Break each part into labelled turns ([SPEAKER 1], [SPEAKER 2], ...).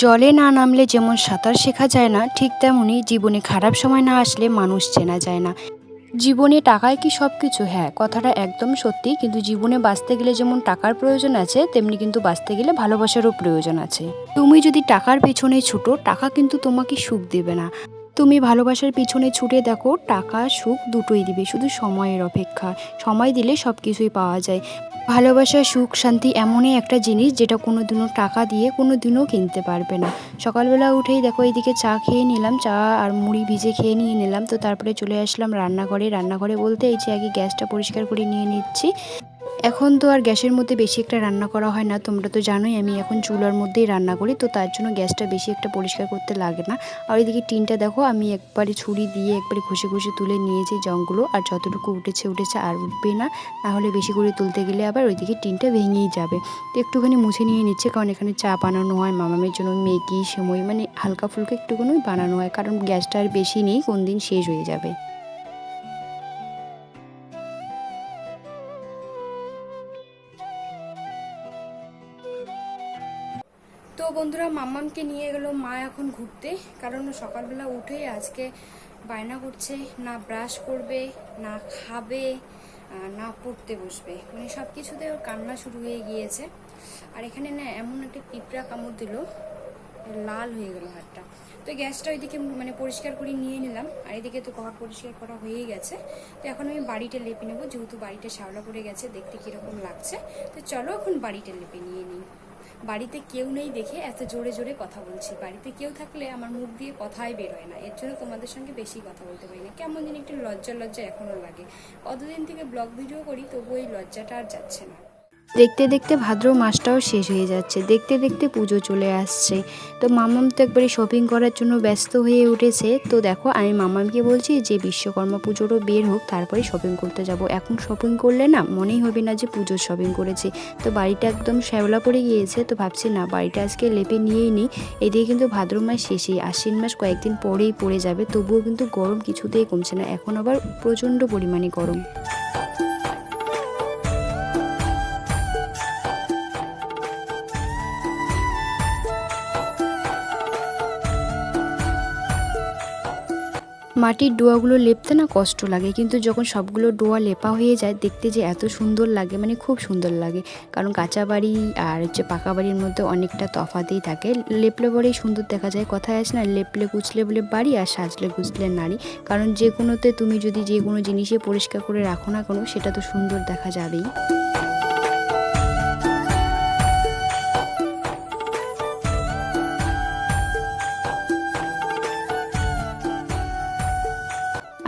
[SPEAKER 1] জলে না নামলে যেমন সাঁতার শেখা যায় না, ঠিক তেমনি জীবনে খারাপ সময় না আসলে মানুষ চেনা যায় না। জীবনে টাকায় কি সব কিছু? হ্যাঁ, কথাটা একদম সত্যি, কিন্তু জীবনে বাঁচতে গেলে যেমন টাকার প্রয়োজন আছে, তেমনি কিন্তু বাঁচতে গেলে ভালোবাসারও প্রয়োজন আছে। তুমি যদি টাকার পেছনে ছুটো, টাকা কিন্তু তোমাকে সুখ দেবে না। তুমি ভালোবাসার পিছনে ছুটে দেখো, টাকা সুখ দুটোই দিবে, শুধু সময়ের অপেক্ষা। সময় দিলে সব কিছুই পাওয়া যায়। ভালোবাসা, সুখ, শান্তি এমনই একটা জিনিস যেটা কোনোদিনও টাকা দিয়ে কোনোদিনও কিনতে পারবে না। সকালবেলা উঠেই দেখো এইদিকে চা খেয়ে নিলাম, চা আর মুড়ি ভিজে খেয়ে নিয়ে নিলাম। তো তারপরে চলে আসলাম রান্নাঘরে। রান্নাঘরে বলতে এই যে আগে গ্যাসটা পরিষ্কার করে নিয়ে নিচ্ছি। এখন তো আর গ্যাসের মধ্যে বেশি একটা রান্না করা হয় না, তোমরা তো জানোই আমি এখন চুলার মধ্যেই রান্না করি, তো তার জন্য গ্যাসটা বেশি একটা পরিষ্কার করতে লাগে না। আর এদিকে টিনটা দেখো আমি একবারে ছুরি দিয়ে একবারে ঘষে ঘষে তুলে নিয়েছি জংগুলো, আর যতটুকু উঠেছে উঠেছে, আর উঠবে না, নাহলে বেশি করে তুলতে গেলে আবার ওইদিকে টিনটা ভেঙেই যাবে। তো একটুখানি মুছে নিয়ে নিচ্ছে, কারণ এখানে চা বানানো হয়, মামামের জন্য ম্যাগি, সেমই, মানে হালকা ফুলকা একটুখানি বানানো হয়, কারণ গ্যাসটা আর বেশি নেই, কোন দিন শেষ হয়ে যাবে। তো বন্ধুরা, মাম্মামকে নিয়ে গেল মা এখন ঘুরতে, কারণ সকালবেলা উঠেই আজকে বায়না করছে, না ব্রাশ করবে, না খাবে, না পড়তে বসবে, মানে সব কিছুতে ওর কান্না শুরু হয়ে গিয়েছে। আর এখানে না এমন একটা পিঁপড়া কামড় দিল, লাল হয়ে গেল হাতটা। তো গ্যাসটা ওইদিকে মানে পরিষ্কার করে নিয়ে নিলাম, আর এদিকে তো ঘর পরিষ্কার করা হয়ে গেছে। তো এখন আমি বাড়িটা লেপে নেবো, যেহেতু বাড়িটা শ্যাওলা পড়ে গেছে, দেখতে কিরকম লাগছে। তো চলো এখন বাড়িটা লেপে নিয়ে নিই। বাড়িতে কেউ নেই দেখে এত জোরে জোরে কথা বলছি, বাড়িতে কেউ থাকলে আমার মুখ দিয়ে কথাই বের হয় না, এর জন্য তোমাদের সঙ্গে বেশি কথা বলতে পারি না, কেমন যেন একটু লজ্জা লজ্জা এখনো লাগে। কতদিন থেকে ব্লগ ভিডিও করি, তবু ওই লজ্জাটা আর যাচ্ছে না। দেখতে দেখতে ভাদ্র মাসটাও শেষ হয়ে যাচ্ছে, দেখতে দেখতে পুজো চলে আসছে। তো মামাম তো একবারে শপিং করার জন্য ব্যস্ত হয়ে উঠেছে। তো দেখো আমি মামামকে বলছি যে বিশ্বকর্মা পুজোরও বের হোক, তারপরে শপিং করতে যাব। এখন শপিং করলে না মনেই হবে না যে পুজোর শপিং করেছি। তো বাড়িটা একদম শ্যাওলা পড়ে গিয়েছে, তো ভাবছি না বাড়িটা আজকে লেপে নিয়েই নিই। এদিকে কিন্তু ভাদ্র মাস শেষেই, আশ্বিন মাস কয়েকদিন পরেই পড়ে যাবে, তবুও কিন্তু গরম কিছুতেই কমছে না, এখন আবার প্রচণ্ড পরিমাণে গরম। মাটির ডোয়াগুলো লেপতে না কষ্ট লাগে, কিন্তু যখন সবগুলো ডোয়া লেপা হয়ে যায়, দেখতে যে এত সুন্দর লাগে, মানে খুব সুন্দর লাগে। কারণ কাঁচা বাড়ি আর হচ্ছে পাকা বাড়ির মধ্যে অনেকটা তফাতেই থাকে। লেপলে পরেই সুন্দর দেখা যায়, কথায় আছে না, লেপলে কুচলে বলে বাড়ি, আর সাজলে গুজলে নারী। কারণ যে কোনোতে তুমি যদি যে কোনো জিনিসে পরিষ্কার করে রাখো না কোনো, সেটা তো সুন্দর দেখা যাবেই।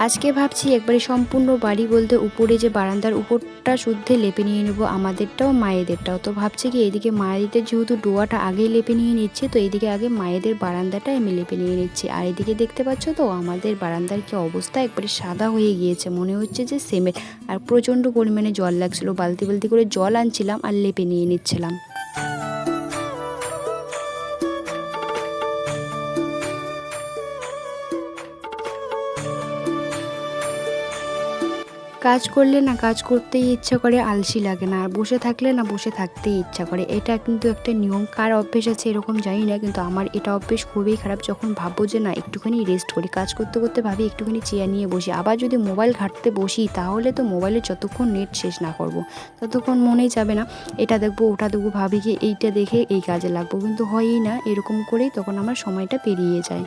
[SPEAKER 1] আজকে ভাবছি একবারে সম্পূর্ণ বাড়ি বলতে উপরে যে বারান্দার উপরটা শুদ্ধে লেপে নিয়ে নেবো, আমাদেরটাও মায়েদেরটাও। তো ভাবছি কি এইদিকে মায়েদের যেহেতু ডোয়াটা আগেই লেপে নিয়ে নিচ্ছে, তো এইদিকে আগে মায়েদের বারান্দাটা আমি লেপে নিয়ে নিচ্ছি। আর এদিকে দেখতে পাচ্ছ তো আমাদের বারান্দার কি অবস্থা, একবারে সাদা হয়ে গিয়েছে, মনে হচ্ছে যে সিমেন্ট। আর প্রচণ্ড পরিমাণে জল লাগছিল, বালতি বালতি করে জল আনছিলাম আর লেপে নিয়ে নিচ্ছিলাম। কাজ করলে না কাজ করতেই ইচ্ছা করে, আলসি লাগে না, আর বসে থাকলে না বসে থাকতেই ইচ্ছা করে। এটা কিন্তু একটা নিয়ম, কার অভ্যেস আছে এরকম জানি না, কিন্তু আমার এটা অভ্যেস খুবই খারাপ। যখন ভাববো যে না একটুখানি রেস্ট করি, কাজ করতে করতে ভাবি একটুখানি চেয়ার নিয়ে বসি, আবার যদি মোবাইল ঘাঁটতে বসি, তাহলে তো মোবাইলে যতক্ষণ নেট শেষ না করব ততক্ষণ মনেই যাবে না, এটা দেখবো ওটা দেখবো, ভাবি কি এইটা দেখে এই কাজে লাগবো, কিন্তু হয়ই না। এরকম করেই তখন আমার সময়টা পেরিয়ে যায়।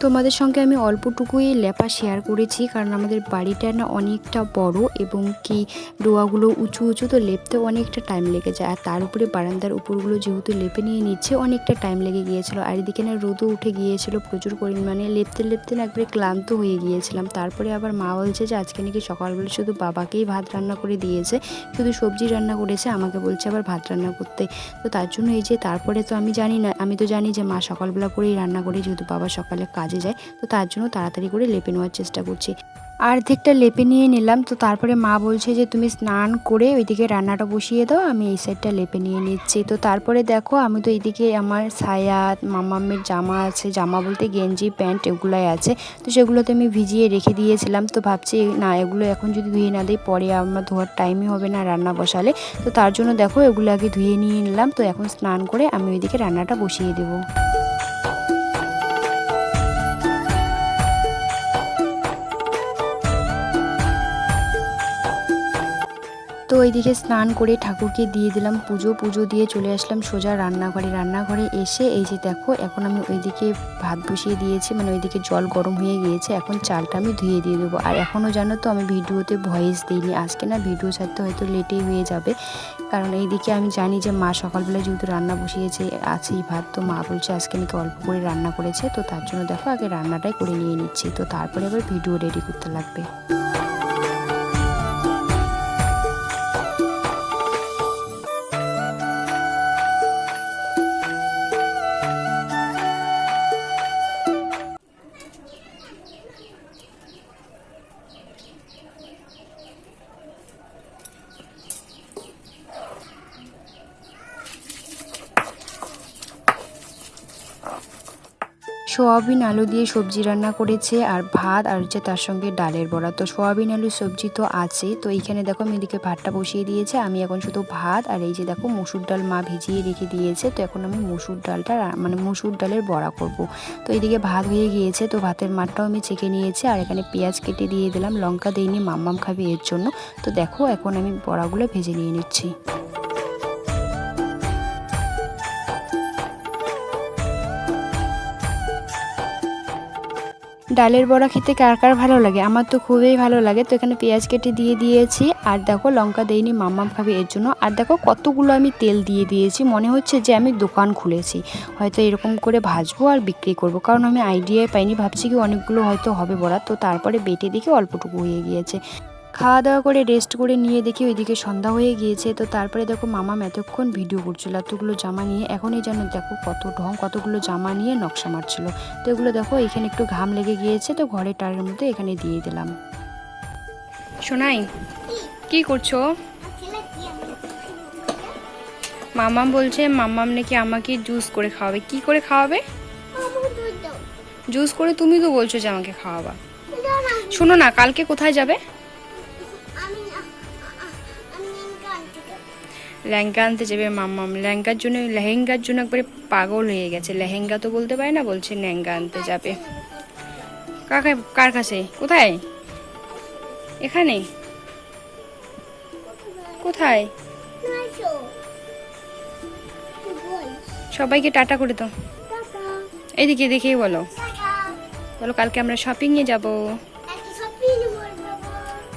[SPEAKER 1] তোমাদের সঙ্গে আমি অল্পটুকুই লেপা শেয়ার করেছি, কারণ আমাদের বাড়িটা না অনেকটা বড়, এবং কি ডোয়াগুলো উঁচু উঁচু, তো লেপতে অনেকটা টাইম লেগে যায়। আর তার উপরে বারান্দার উপরগুলো যেহেতু লেপে নিয়ে নিচ্ছে, অনেকটা টাইম লেগে গিয়েছিল। আর এদিকে না রোদও উঠে গিয়েছিল প্রচুর পরিমাণে, লেপতে লেপতে না একবারে ক্লান্ত হয়ে গিয়েছিলাম। তারপরে আবার মা বলছে যে আজকে নাকি সকালবেলা শুধু বাবাকেই ভাত রান্না করে দিয়েছে, শুধু সবজি রান্না করেছে, আমাকে বলছে আবার ভাত রান্না করতে। তো তার জন্য এই যে তারপরে তো আমি জানি না, আমি তো জানি যে মা সকালবেলা করেই রান্না করে, যেহেতু বাবা সকালে কাজে যায়, তো তার জন্য তাড়াতাড়ি করে লেপে নেওয়ার চেষ্টা করছি। অর্ধেকটা লেপে নিয়ে নিলাম। তো তারপরে মা বলছে যে তুমি স্নান করে ওইদিকে রান্নাটা বসিয়ে দাও, আমি এই সাইডটা লেপে নিয়ে নিচ্ছি। তো তারপরে দেখো আমি তো এইদিকে আমার সায়া মাম্মামের জামা আছে, জামা বলতে গেঞ্জি প্যান্ট এগুলাই আছে, তো সেগুলোতে আমি ভিজিয়ে রেখে দিয়েছিলাম। তো ভাবছি না এগুলো এখন যদি ধুয়ে না দিই পরে আমার ধোয়ার টাইমই হবে না রান্না বসালে, তো তার জন্য দেখো এগুলো আগে ধুয়ে নিয়ে নিলাম। তো এখন স্নান করে আমি ওইদিকে রান্নাটা বসিয়ে দেবো। তো ওইদিকে স্নান করে ঠাকুরকে দিয়ে দিলাম পুজো দিয়ে চলে আসলাম সোজা রান্নাঘরে এসে এই যে দেখো এখন আমি ওইদিকে ভাত বসিয়ে দিয়েছি, মানে ওইদিকে জল গরম হয়ে গিয়েছে, এখন চালটা আমি ধুয়ে দিয়ে দেবো। আর এখনও জানো তো আমি ভিডিওতে ভয়েস দিইনি, আজকে না ভিডিও ছাড়তে হয়তো লেটেই হয়ে যাবে, কারণ এইদিকে আমি জানি যে মা সকালবেলা যেহেতু রান্না বসিয়েছে আছেই ভাত, তো মা বলছে আজকে নাকি অল্প করে রান্না করেছে, তো তার জন্য দেখো আগে রান্নাটাই করে নিয়ে নিচ্ছি, তো তারপরে আবার ভিডিও রেডি করতে লাগবে। সোয়াবিন আলু দিয়ে সবজি রান্না করেছে আর ভাত আর হচ্ছে তার সঙ্গে ডালের বড়া। তো সোয়াবিন আলু সবজি তো আছে, তো এইখানে দেখো আমি এদিকে ভাতটা বসিয়ে দিয়েছে, আমি এখন শুধু ভাত আর এই যে দেখো মসুর ডাল মা ভিজিয়ে রেখে দিয়েছে, তো এখন আমি মসুর ডালটা মানে মসুর ডালের বড়া করব। তো এইদিকে ভাত হয়ে গিয়েছে, তো ভাতের মাঠটাও আমি ছেঁকে নিয়েছি আর এখানে পেঁয়াজ কেটে দিয়ে দিলাম, লঙ্কা দিইনি মাম্মাম খাবে এর জন্য। তো দেখো এখন আমি বড়াগুলো ভেজে নিয়ে নিচ্ছি। ডালের বড়া খেতে কার কার ভালো লাগে, আমার তো খুবই ভালো লাগে। তো এখানে পেঁয়াজ কেটে দিয়ে দিয়েছি আর দেখো লঙ্কা দেইনি মাম্মাম খাবে এর জন্য, আর দেখো কতগুলো আমি তেল দিয়ে দিয়েছি, মনে হচ্ছে যে আমি দোকান খুলেছি, হয়তো এরকম করে ভাজবো আর বিক্রি করব, কারণ আমি আইডিয়াই পাইনি, ভাবছি কি অনেকগুলো হয়তো হবে বড়া, তো তারপরে বেটে দেখি অল্পটুকু হয়ে গিয়েছে। খাওয়া দাওয়া করে রেস্ট করে নিয়ে দেখি ওইদিকে সন্ধ্যা হয়ে গিয়েছে। তো তারপরে দেখো মামাম এতক্ষণ ভিডিও করছিল এতগুলো জামা নিয়ে, এখনই যেন দেখো কত ঢং, কতগুলো জামা নিয়ে নকশা মারছিল। তো এগুলো দেখো এখানে একটু ঘাম লেগে গিয়েছে, তো ঘরের টারের মধ্যে এখানে দিয়ে দিলাম। শোনাই কি করছো? মামাম বলছে মামাম নাকি আমাকে জুস করে খাওয়াবে। কি করে খাওয়াবে? জুস করে? তুমি তো বলছো যে আমাকে খাওয়াবা। শোনো না, কালকে কোথায় যাবে? লেহেঙ্গা আনতে যাবে মাম্মাম। লেহেঙ্গার জন্য একবারে পাগল হয়ে গেছে, লেহেঙ্গা তো বলতে পারে না, বলছে লেহেঙ্গা আনতে যাবে। কার কাছে? কোথায়? এখানে? কোথায়? সবাইকে টাটা করে দাও, এইদিকে দেখেই বলো, বলো কালকে আমরা শপিং এ যাবো।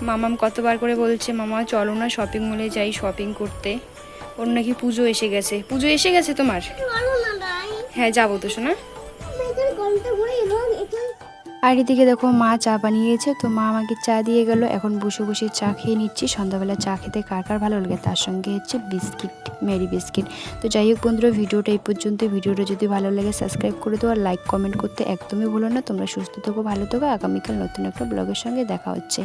[SPEAKER 1] মামাম কতবার করে বলছে মামা চলো না শপিং মলে যাই শপিং করতে, ওর নাকি পুজো এসে গেছে। পুজো এসে গেছে তোমার? হ্যাঁ যাবো তো শোনা। আর এদিকে দেখো মা চা বানিয়েছে, তো মা আমাকে চা দিয়ে গেল, এখন বসে বসে চা খেয়ে নিচ্ছি। সন্ধ্যাবেলা চা খেতে কার কার ভালো লাগে, তার সঙ্গে হচ্ছে বিস্কিট, মেরি বিস্কিট। তো যাই হোক বন্ধুরা, ভিডিওটা এই পর্যন্ত। ভিডিওটা যদি ভালো লাগে সাবস্ক্রাইব করে দাও আর লাইক কমেন্ট করতে একদমই ভুলো না। তোমরা সুস্থ থেকো, ভালো থেকো, আগামীকাল নতুন একটা ব্লগের সঙ্গে দেখা হচ্ছে।